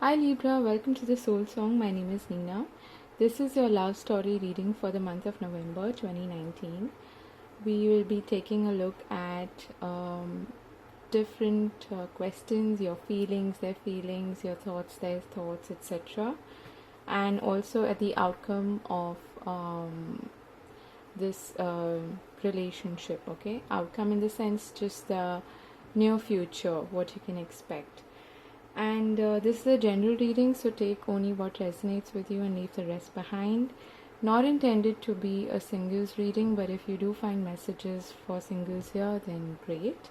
Hi Libra, welcome to the Soul Song. My name is Nina. This is your love story reading for the month of November 2019. We will be taking a look at different questions, your feelings, their feelings, your thoughts, their thoughts, etc. And also at the outcome of this relationship, okay? Outcome in the sense just the near future, what you can expect. And this is a general reading, so take only what resonates with you and leave the rest behind. Not intended to be a singles reading, but if you do find messages for singles here, then great.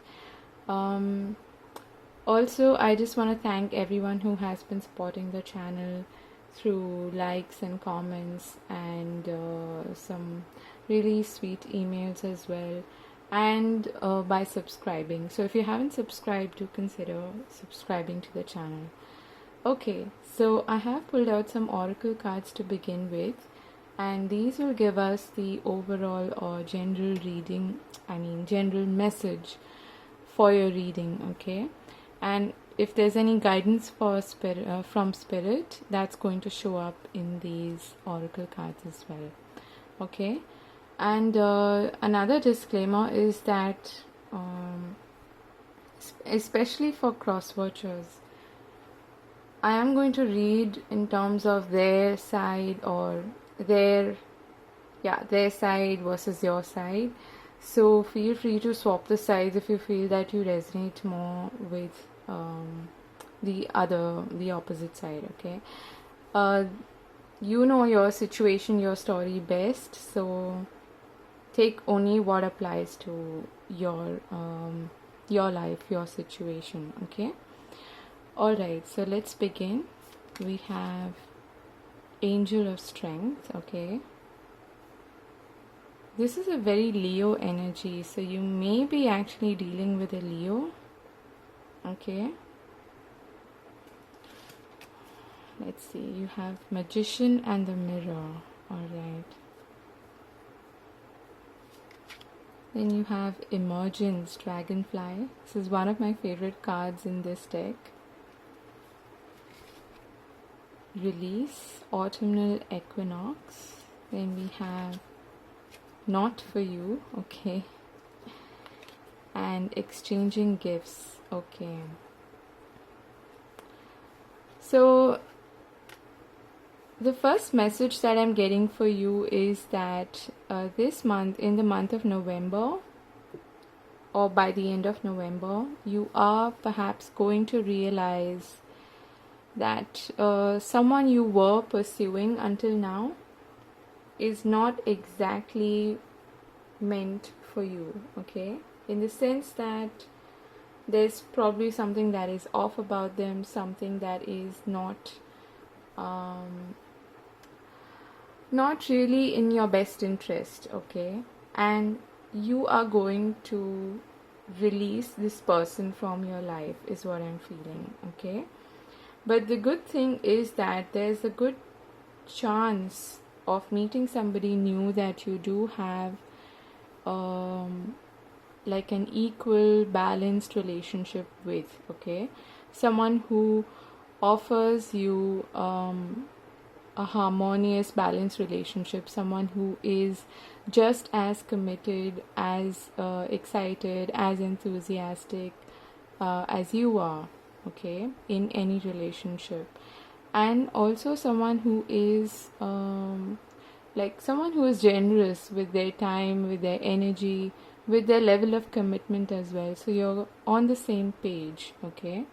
Also, I just want to thank everyone who has been supporting the channel through likes and comments and some really sweet emails as well, and by subscribing. So if you haven't subscribed, do consider subscribing to the channel. Okay, so I have pulled out some oracle cards to begin with, and these will give us the overall or general reading, general message for your reading, okay? And if there's any guidance for from spirit, that's going to show up in these oracle cards as well, okay? And another disclaimer is that especially for cross watchers, I am going to read in terms of their side or their side versus your side. So feel free to swap the sides if you feel that you resonate more with the opposite side, okay? You know your situation, your story best, so take only what applies to your life, your situation, okay? Alright, so let's begin. We have Angel of Strength, okay? This is a very Leo energy, so you may be actually dealing with a Leo, okay? Let's see, you have Magician and the Mirror, alright. Then you have Emergence, Dragonfly. This is one of my favorite cards in this deck. Release, Autumnal Equinox. Then we have Not For You, okay. And Exchanging Gifts, okay. So the first message that I'm getting for you is that this month, in the month of November, or by the end of November, you are perhaps going to realize that someone you were pursuing until now is not exactly meant for you, okay? In the sense that there's probably something that is off about them, something that is not really in your best interest, okay? And you are going to release this person from your life is what I'm feeling, okay? But the good thing is that there's a good chance of meeting somebody new that you do have like an equal, balanced relationship with, okay? Someone who offers you a harmonious, balanced relationship, someone who is just as committed, as excited, as enthusiastic as you are, okay, in any relationship. And also someone who is someone who is generous with their time, with their energy, with their level of commitment as well. So you're on the same page, okay?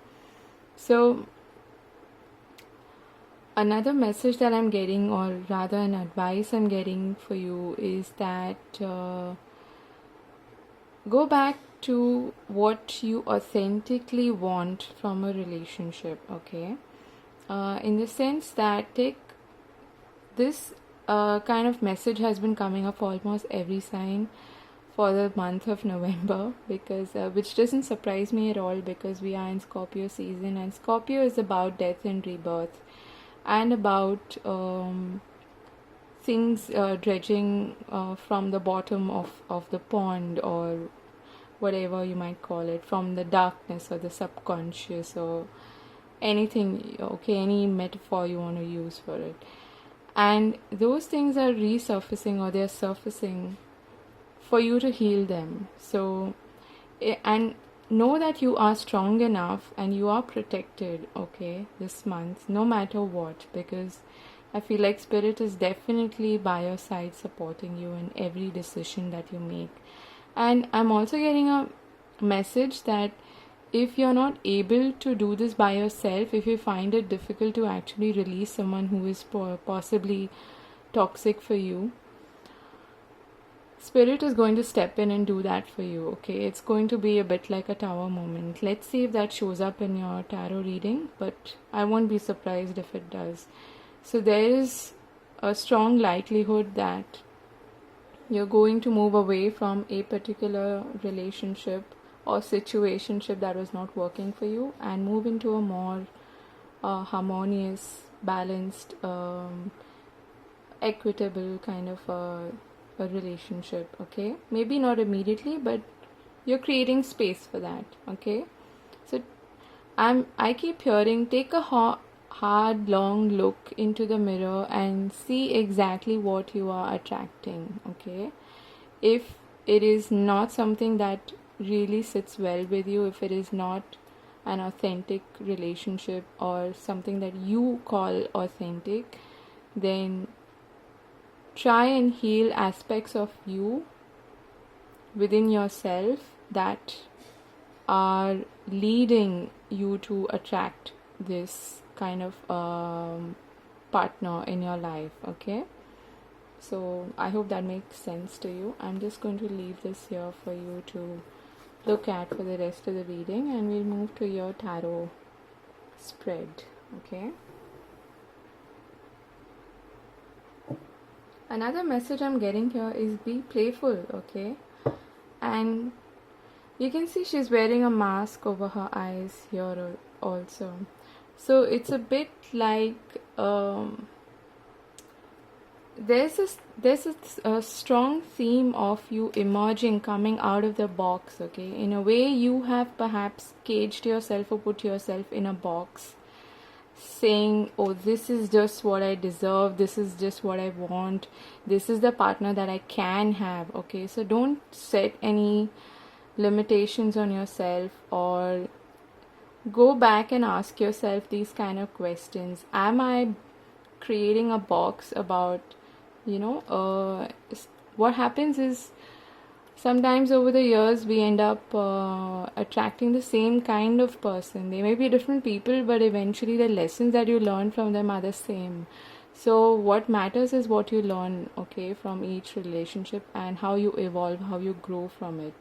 So another message that I'm getting, or rather an advice I'm getting for you, is that go back to what you authentically want from a relationship, okay? In the sense that take this kind of message has been coming up almost every sign for the month of November, because which doesn't surprise me at all, because we are in Scorpio season, and Scorpio is about death and rebirth, and about things dredging from the bottom of the pond, or whatever you might call it, from the darkness or the subconscious or anything, okay, any metaphor you want to use for it. And those things are resurfacing, or they're surfacing for you to heal them. So, and know that you are strong enough and you are protected, okay, this month, no matter what, because I feel like Spirit is definitely by your side, supporting you in every decision that you make. And I'm also getting a message that if you're not able to do this by yourself, if you find it difficult to actually release someone who is possibly toxic for you, Spirit is going to step in and do that for you, okay? It's going to be a bit like a tower moment. Let's see if that shows up in your tarot reading, but I won't be surprised if it does. So there is a strong likelihood that you're going to move away from a particular relationship or situationship that was not working for you and move into a more harmonious, balanced, equitable kind of a relationship, okay? Maybe not immediately, but you're creating space for that, okay? So I keep hearing, take a hard, long look into the mirror and see exactly what you are attracting, okay? If it is not something that really sits well with you, if it is not an authentic relationship or something that you call authentic, then try and heal aspects of you within yourself that are leading you to attract this kind of partner in your life, okay? So I hope that makes sense to you. I'm just going to leave this here for you to look at for the rest of the reading, and we'll move to your tarot spread, okay? Another message I'm getting here is be playful, okay? And you can see she's wearing a mask over her eyes here also. So it's a bit like there's a strong theme of you emerging, coming out of the box, okay? In a way, you have perhaps caged yourself or put yourself in a box, saying, oh, this is just what I deserve, this is just what I want, this is the partner that I can have, okay? So don't set any limitations on yourself, or go back and ask yourself these kind of questions. Am I creating a box about, what happens is sometimes over the years we end up attracting the same kind of person. They may be different people, but eventually the lessons that you learn from them are the same. So what matters is what you learn, okay, from each relationship, and how you evolve, how you grow from it.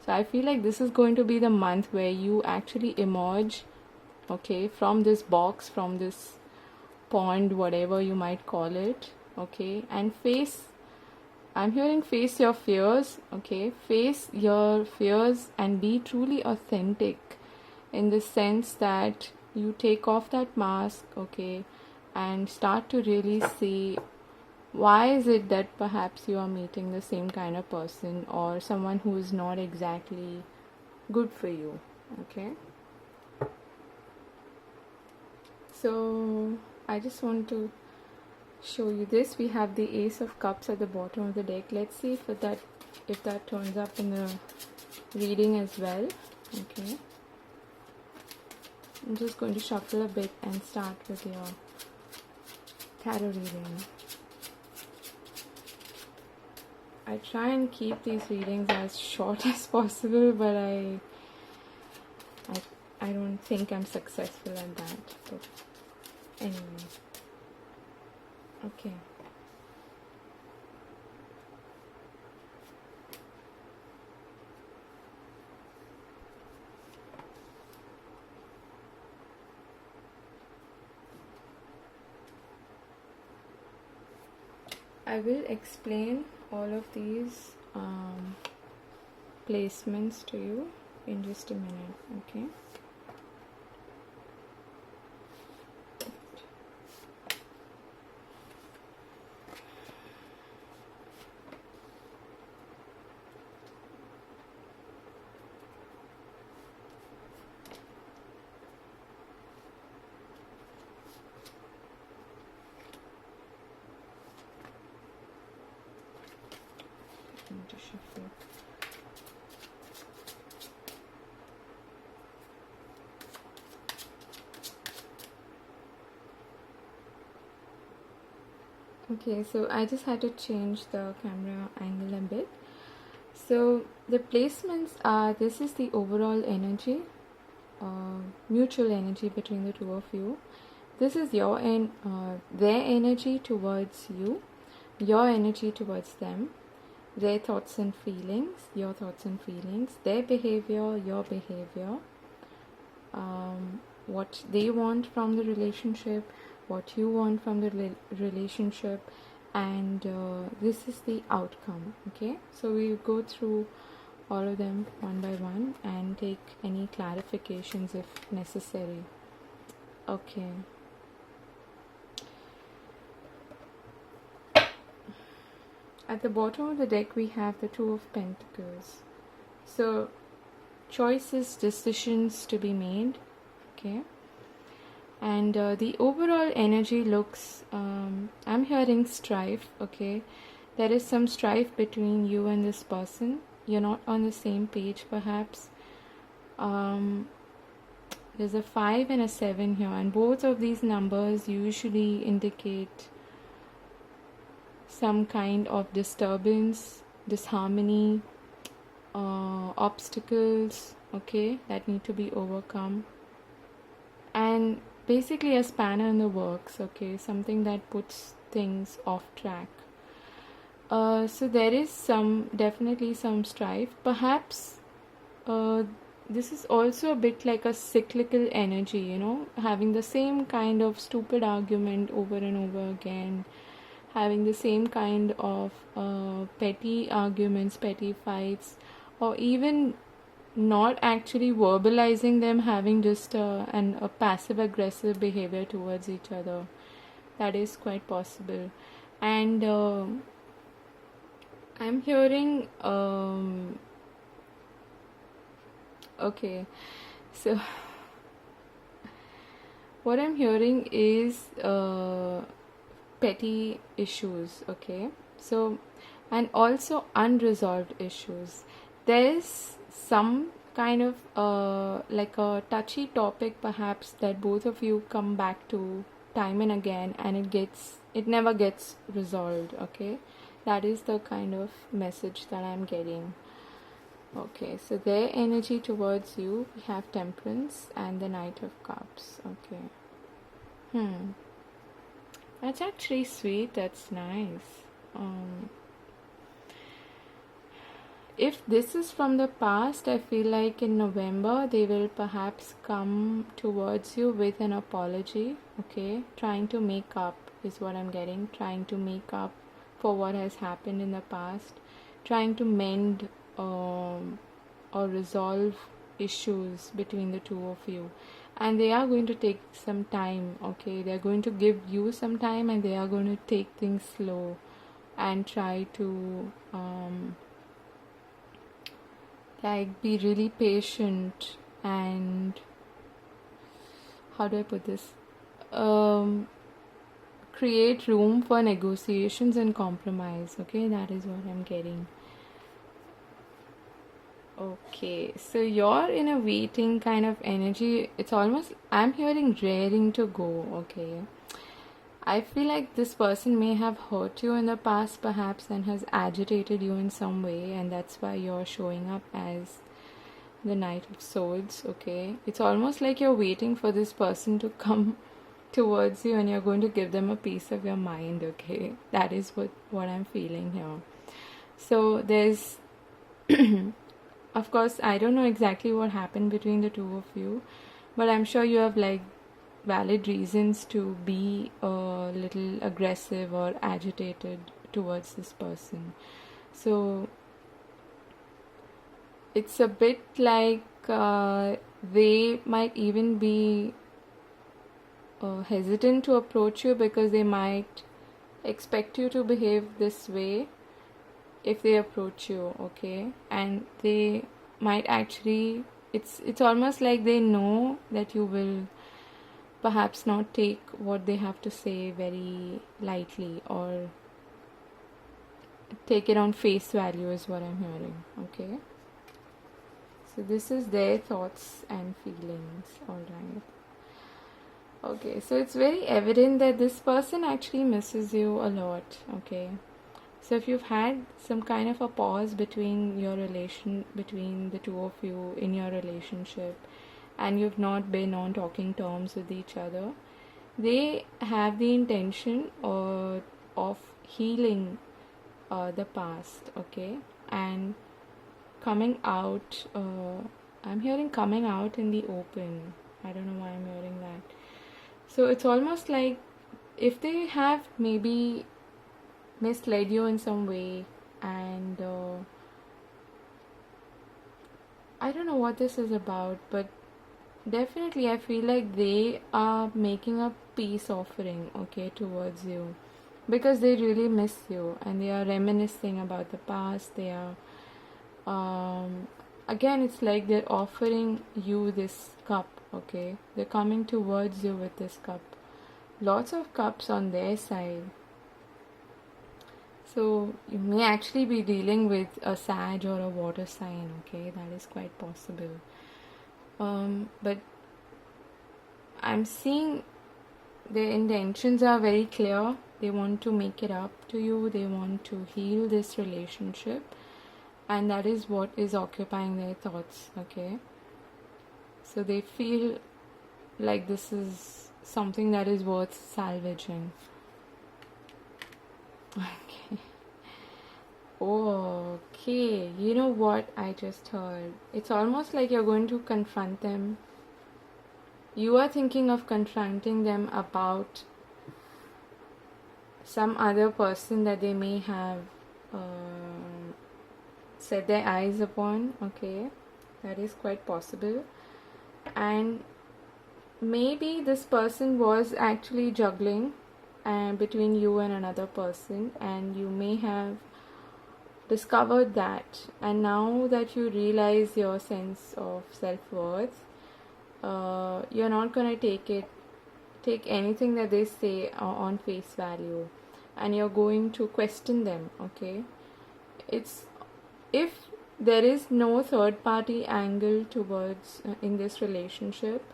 So I feel like this is going to be the month where you actually emerge, okay, from this box, from this pond, whatever you might call it, okay, and I'm hearing face your fears, okay, face your fears and be truly authentic, in the sense that you take off that mask, okay, and start to really see why is it that perhaps you are meeting the same kind of person, or someone who is not exactly good for you, okay? So I just want to show you this. We have the Ace of Cups at the bottom of the deck. Let's see if that turns up in the reading as well, okay? I'm just going to shuffle a bit and start with your tarot reading. I try and keep these readings as short as possible, but I don't think I'm successful at that. But anyway, okay. I will explain all of these placements to you in just a minute, okay? going to shuffle. Okay, so I just had to change the camera angle a bit. So the placements are, this is the overall energy, mutual energy between the two of you. This is your their energy towards you, your energy towards them, their thoughts and feelings, your thoughts and feelings, their behavior, your behavior, what they want from the relationship, what you want from the relationship, and this is the outcome. Okay, so we go through all of them one by one and take any clarifications if necessary. Okay. At the bottom of the deck we have the Two of Pentacles. So choices, decisions to be made. Okay. And the overall energy looks, I'm hearing strife. Okay, there is some strife between you and this person. You're not on the same page perhaps. There's a 5 and a 7 here, and both of these numbers usually indicate some kind of disturbance, disharmony, obstacles, okay, that need to be overcome, and basically a spanner in the works, okay, something that puts things off track. So there is definitely some strife. Perhaps this is also a bit like a cyclical energy, you know, having the same kind of stupid argument over and over again, having the same kind of petty arguments, petty fights, or even not actually verbalizing them, having just a passive aggressive behavior towards each other. That is quite possible. And I'm hearing okay, so what I'm hearing is petty issues, okay, so, and also unresolved issues. There's some kind of like a touchy topic perhaps that both of you come back to time and again, and it never gets resolved. Okay, that is the kind of message that I'm getting. Okay, so their energy towards you, we have Temperance and the Knight of Cups. Okay, that's actually sweet. That's nice. If this is from the past, I feel like in November they will perhaps come towards you with an apology. Okay, trying to make up is what I'm getting. Trying to make up for what has happened in the past. Trying to mend or resolve issues between the two of you. And they are going to take some time. Okay, they are going to give you some time, and they are going to take things slow and try to like be really patient and, how do I put this, create room for negotiations and compromise. Okay, that is what I'm getting. Okay, so you're in a waiting kind of energy. It's almost, I'm hearing raring to go. Okay, I feel like this person may have hurt you in the past perhaps and has agitated you in some way, and that's why you're showing up as the Knight of Swords. Okay, it's almost like you're waiting for this person to come towards you and you're going to give them a piece of your mind. Okay, that is what I'm feeling here. So there's of course, I don't know exactly what happened between the two of you, but I'm sure you have like valid reasons to be a little aggressive or agitated towards this person. So it's a bit like they might even be hesitant to approach you because they might expect you to behave this way if they approach you. Okay, and they might actually, it's almost like they know that you will perhaps not take what they have to say very lightly, or take it on face value is what I'm hearing. Okay, so this is their thoughts and feelings. All right. Okay, so it's very evident that this person actually misses you a lot. Okay, so if you've had some kind of a pause between the two of you in your relationship, and you've not been on talking terms with each other, they have the intention of healing the past. Okay, and coming out. I'm hearing coming out in the open. I don't know why I'm hearing that. So it's almost like if they have maybe misled you in some way, and I don't know what this is about, but definitely I feel like they are making a peace offering, okay, towards you, because they really miss you and they are reminiscing about the past. They are again, it's like they're offering you this cup. Okay, they're coming towards you with this cup, lots of cups on their side. So you may actually be dealing with a Sag or a water sign. Okay, that is quite possible. But I'm seeing their intentions are very clear. They want to make it up to you. They want to heal this relationship, and that is what is occupying their thoughts. Okay, so they feel like this is something that is worth salvaging. Okay. Okay, you know what I just heard? It's almost like you're going to confront them. You are thinking of confronting them about some other person that they may have set their eyes upon. Okay, that is quite possible. And maybe this person was actually juggling between you and another person, and you may have discovered that, and now that you realize your sense of self-worth, you're not going to take anything that they say on face value, and you're going to question them. Okay, it's if there is no third party angle towards in this relationship,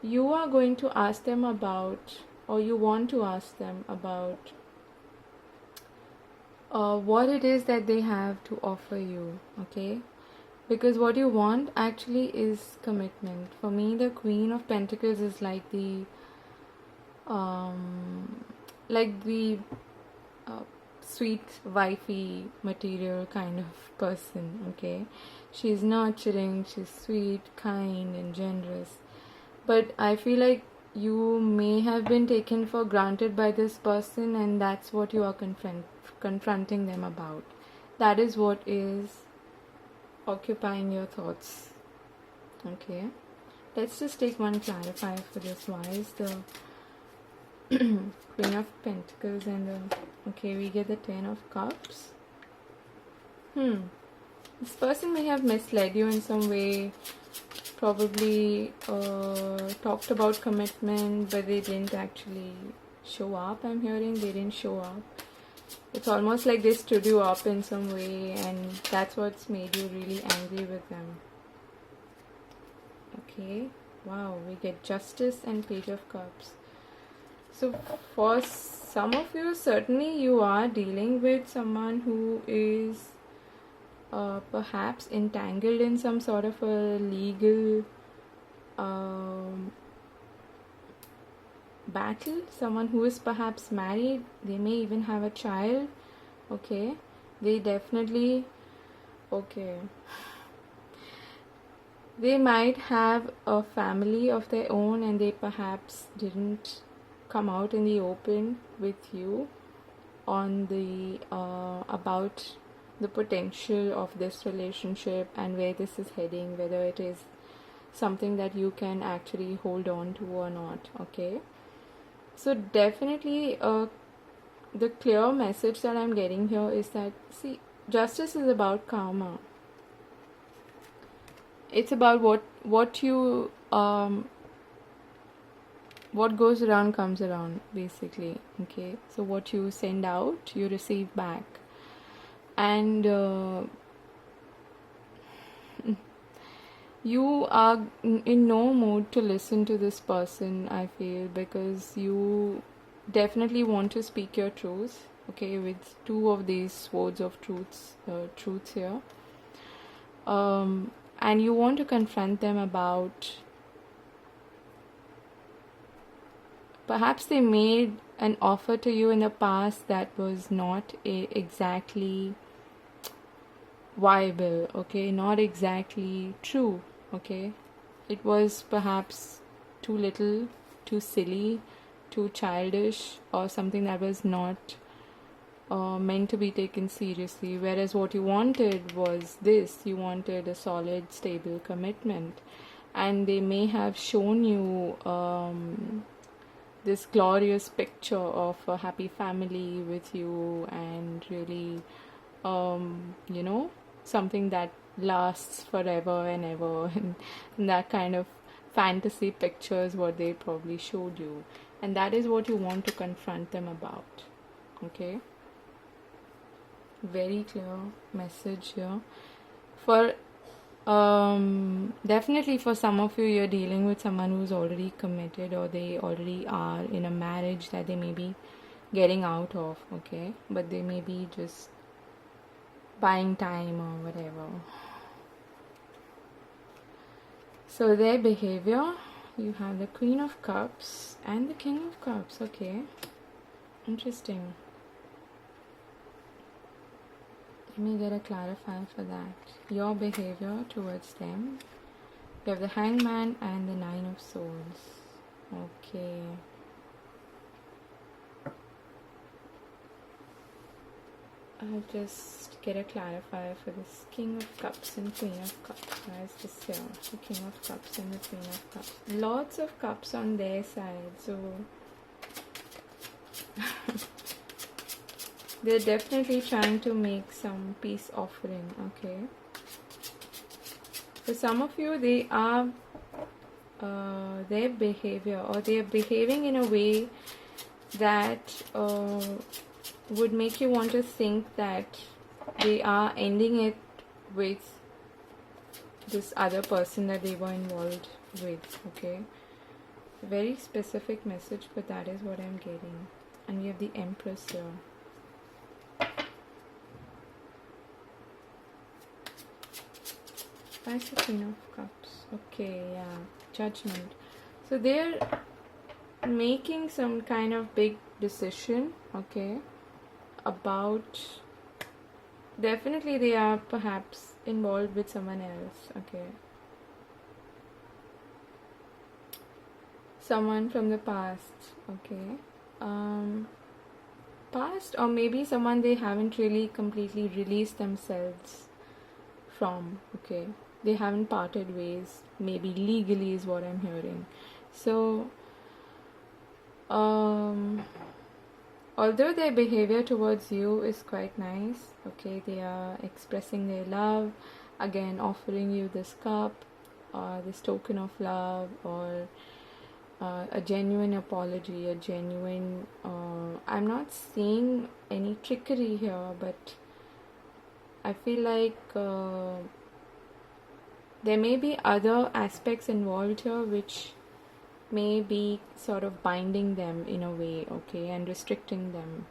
you are going to ask them about, or you want to ask them about what it is that they have to offer you. Okay, because what you want actually is commitment. For me, the Queen of Pentacles is like the sweet wifey material kind of person. Okay, she's nurturing, she's sweet, kind and generous, but I feel like you may have been taken for granted by this person, and that's what you are confronting them about. That is what is occupying your thoughts. Okay, let's just take one clarifier for this. Why is the Queen of Pentacles and okay, we get the Ten of Cups. This person may have misled you in some way, probably talked about commitment, but they didn't actually show up. I'm hearing they didn't show up. It's almost like they stood you up in some way, and that's what's made you really angry with them. Okay, wow, we get Justice and Page of Cups. So for some of you, certainly you are dealing with someone who is perhaps entangled in some sort of a legal battle. Someone who is perhaps married, they may even have a child. Okay, they definitely, okay, they might have a family of their own, and they perhaps didn't come out in the open with you on the about the potential of this relationship and where this is heading, whether it is something that you can actually hold on to or not. Okay, so definitely the clear message that I'm getting here is that, see, Justice is about karma. It's about what you what goes around comes around, basically. Okay, so what you send out, you receive back. and you are in no mood to listen to this person, I feel, because you definitely want to speak your truth, okay, with two of these swords of truths here. And you want to confront them about, perhaps they made an offer to you in the past that was not exactly viable, okay, not exactly true, okay. It was perhaps too little, too silly, too childish, or something that was not meant to be taken seriously. Whereas what you wanted was this: you wanted a solid, stable commitment, and they may have shown you this glorious picture of a happy family with you, and really, something that lasts forever and ever, and that kind of fantasy pictures what they probably showed you, and that is what you want to confront them about, okay. Very clear message here. For definitely for some of you, you're dealing with someone who's already committed, or they already are in a marriage that they may be getting out of, okay, but they may be just buying time or whatever. So their behavior, you have the Queen of Cups and the King of Cups, okay, interesting. Let me get a clarifier for that. Your behavior towards them. You have the Hangman and the Nine of Swords. Okay. I'll just get a clarifier for this King of Cups and Queen of Cups. Why is this here? The King of Cups and the Queen of Cups. Lots of cups on their side, so they're definitely trying to make some peace offering, okay. For some of you, they are their behavior, or they are behaving in a way that would make you want to think that they are ending it with this other person that they were involved with, okay. Very specific message, but that is what I'm getting. And we have the Empress here. That's the Queen of Cups. Okay, yeah. Judgment. So they're making some kind of big decision, okay, about, definitely they are perhaps involved with someone else, okay. Someone from the past, okay. Past, or maybe someone they haven't really completely released themselves from, okay. They haven't parted ways, maybe legally is what I'm hearing. So although their behavior towards you is quite nice, okay, they are expressing their love, again offering you this cup, this token of love, or a genuine apology, a genuine, I'm not seeing any trickery here, but I feel like there may be other aspects involved here which may be sort of binding them in a way, okay, and restricting them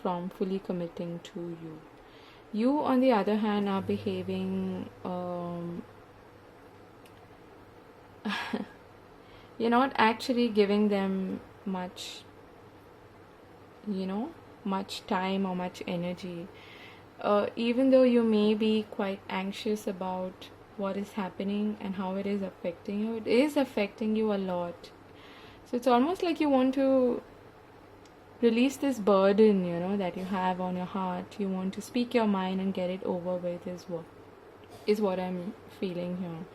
from fully committing to you. You, on the other hand, are behaving, you're not actually giving them much, much time or much energy. Even though you may be quite anxious about what is happening and how it is affecting you, it is affecting you a lot. So it's almost like you want to release this burden, that you have on your heart. You want to speak your mind and get it over with, is what I'm feeling here.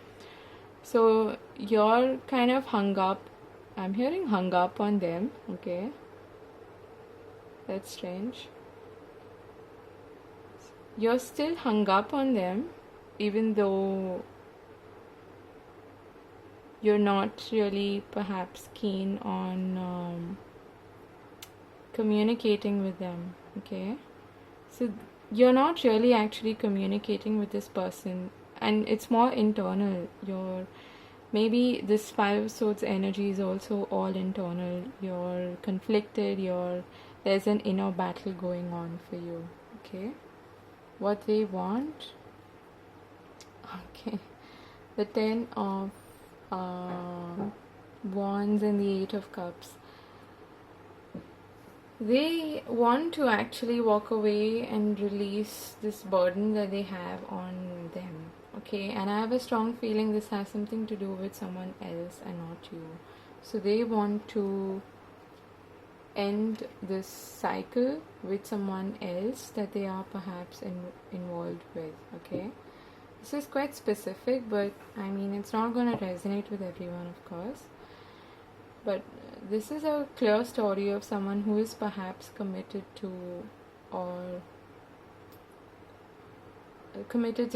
So you're kind of hung up. I'm hearing hung up on them, okay. That's strange. You're still hung up on them, even though you're not really perhaps keen on communicating with them, okay. So you're not really actually communicating with this person, and it's more internal. You're maybe this Five of Swords energy is also all internal. You're conflicted, there's an inner battle going on for you. Okay, what they want. Okay, the Ten of Wands and the Eight of Cups. They want to actually walk away and release this burden that they have on them. Okay, and I have a strong feeling this has something to do with someone else and not you. So they want to end this cycle with someone else that they are perhaps involved with. Okay, this is quite specific, but I mean, it's not going to resonate with everyone, of course. But this is a clear story of someone who is perhaps committed to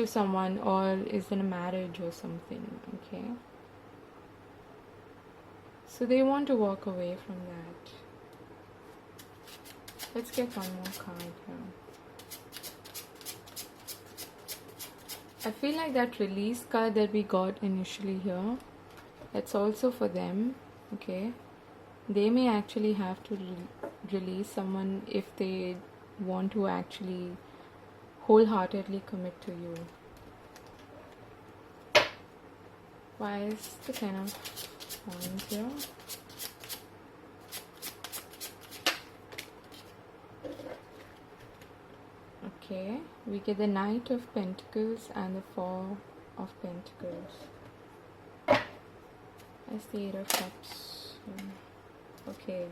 someone, or is in a marriage or something. Okay, so they want to walk away from that. Let's get one more card here. I feel like that release card that we got initially here, that's also for them. Okay, they may actually have to release someone if they want to actually wholeheartedly commit to you. Why is the Ten of Wands here? Okay, we get the Knight of Pentacles and the Four of Pentacles. That's the Eight of Cups. Okay,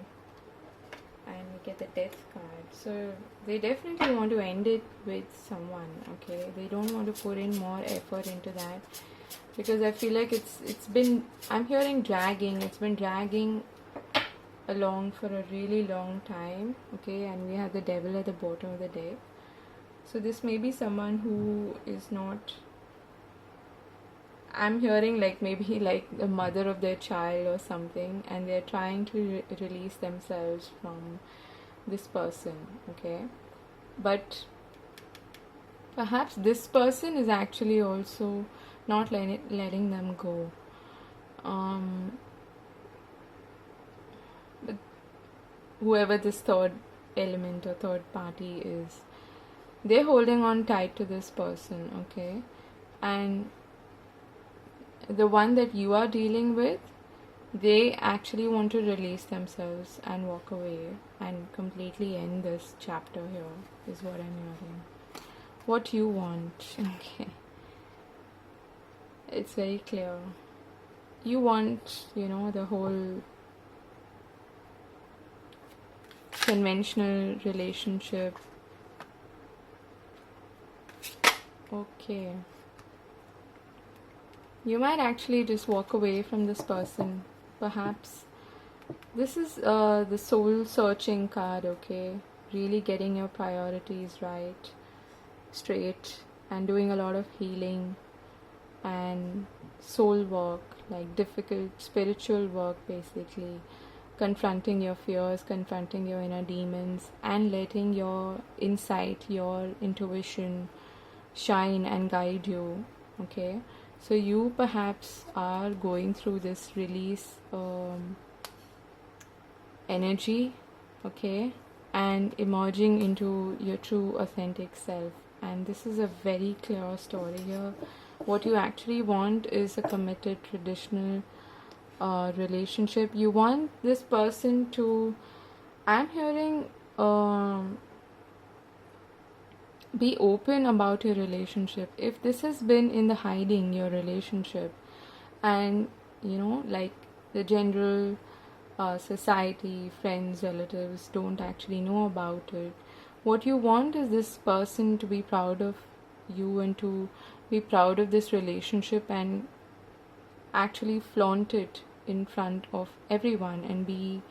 and we get the Death card. So they definitely want to end it with someone. Okay, they don't want to put in more effort into that, because I feel like it's been, I'm hearing dragging. It's been dragging along for a really long time. Okay, and we have the Devil at the bottom of the deck. So this may be someone who is not, I'm hearing like maybe like the mother of their child or something, and they're trying to release themselves from this person. Okay, but perhaps this person is actually also not letting them go. But whoever this third element or third party is, they're holding on tight to this person. Okay, and the one that you are dealing with, they actually want to release themselves and walk away and completely end this chapter here, is what I'm hearing. What you want. Okay, it's very clear. You want, the whole conventional relationship. Okay, you might actually just walk away from this person. Perhaps this is the soul searching card. Okay, really getting your priorities right, straight, and doing a lot of healing and soul work, like difficult spiritual work, basically confronting your fears, confronting your inner demons, and letting your insight, your intuition shine and guide you. Okay, so you perhaps are going through this release energy. Okay, and emerging into your true authentic self. And this is a very clear story here. What you actually want is a committed traditional relationship. You want this person to, I'm hearing, be open about your relationship. If this has been in the hiding, your relationship, and like the general society, friends, relatives don't actually know about it, what you want is this person to be proud of you and to be proud of this relationship and actually flaunt it in front of everyone and be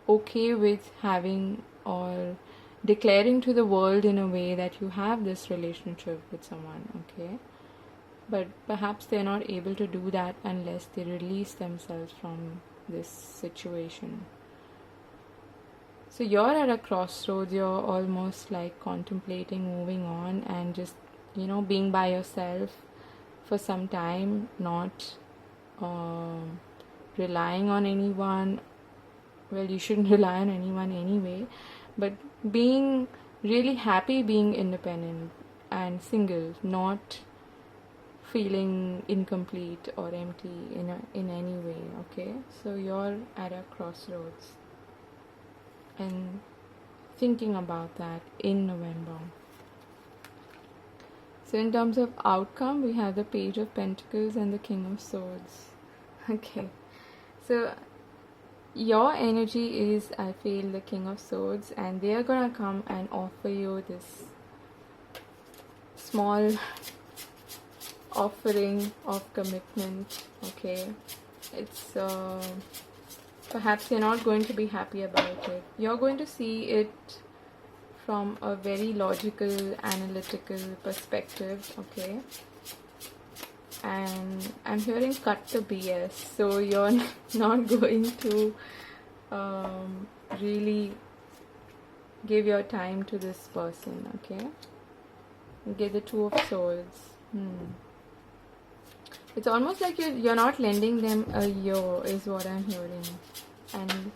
okay with having or declaring to the world in a way that you have this relationship with someone. Okay, but perhaps they're not able to do that unless they release themselves from this situation. So you're at a crossroads. You're almost like contemplating moving on and just, being by yourself for some time, not relying on anyone. Well, you shouldn't rely on anyone anyway, but being really happy being independent and single, not feeling incomplete or empty in any way. Okay, so you're at a crossroads and thinking about that in November. So in terms of outcome, we have the Page of Pentacles and the King of Swords. Okay, so your energy is, I feel, the King of Swords, and they are gonna come and offer you this small offering of commitment. Okay, it's perhaps you're not going to be happy about it. You're going to see it from a very logical, analytical perspective. Okay, and I'm hearing cut the BS, so you're not going to really give your time to this person. Okay, you get the Two of Swords. It's almost like you're not lending them a year, is what I'm hearing. And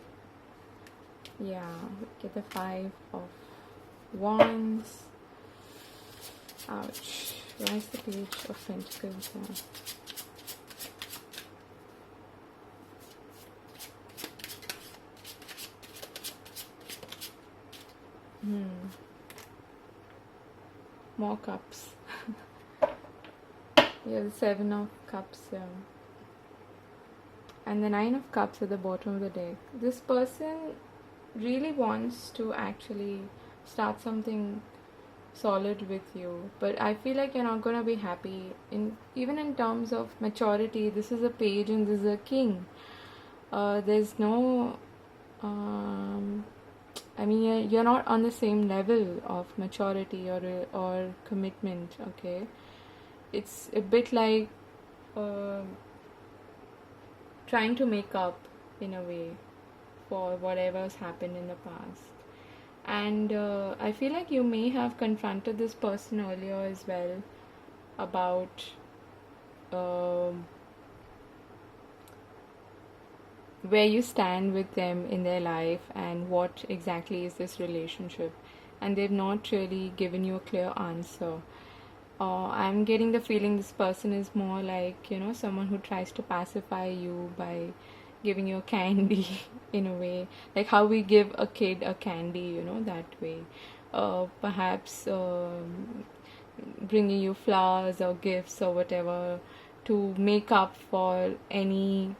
yeah, get the Five of Wands. Ouch. Why is the Page of Pentacles now? More cups. Yeah, the Seven of Cups here. And the Nine of Cups at the bottom of the deck. This person really wants to actually start something solid with you, but I feel like you're not going to be happy even in terms of maturity. This is a Page and this is a King. There's no I mean, you're not on the same level of maturity or commitment. Okay, it's a bit like trying to make up in a way for whatever's happened in the past. And I feel like you may have confronted this person earlier as well about where you stand with them in their life and what exactly is this relationship, and they've not really given you a clear answer. I'm getting the feeling this person is more like, someone who tries to pacify you by giving you a candy in a way, like how we give a kid a candy, that way. Perhaps bringing you flowers or gifts or whatever to make up for any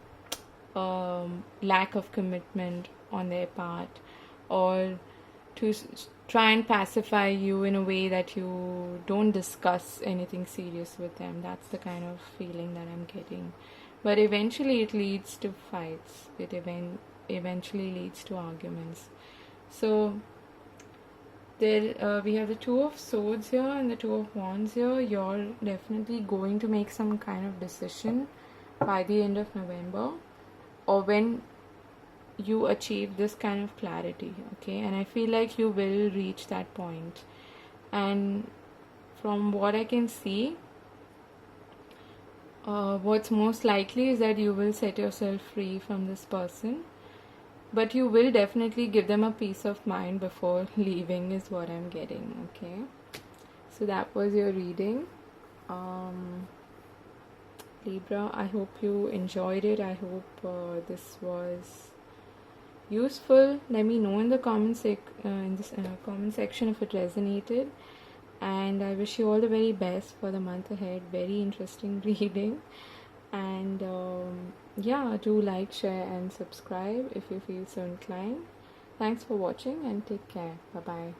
lack of commitment on their part, or to try and pacify you in a way that you don't discuss anything serious with them. That's the kind of feeling that I'm getting. But eventually it leads to fights. It eventually leads to arguments. So there we have the Two of Swords here and the Two of Wands here. You're definitely going to make some kind of decision by the end of November, or when you achieve this kind of clarity. Okay, and I feel like you will reach that point. And from what I can see, what's most likely is that you will set yourself free from this person, but you will definitely give them a peace of mind before leaving, is what I'm getting. Okay, so that was your reading, Libra. I hope you enjoyed it. I hope this was useful. Let me know in the comment section if it resonated, and I wish you all the very best for the month ahead. Very interesting reading, and yeah, do like, share and subscribe if you feel so inclined. Thanks for watching and take care. Bye bye.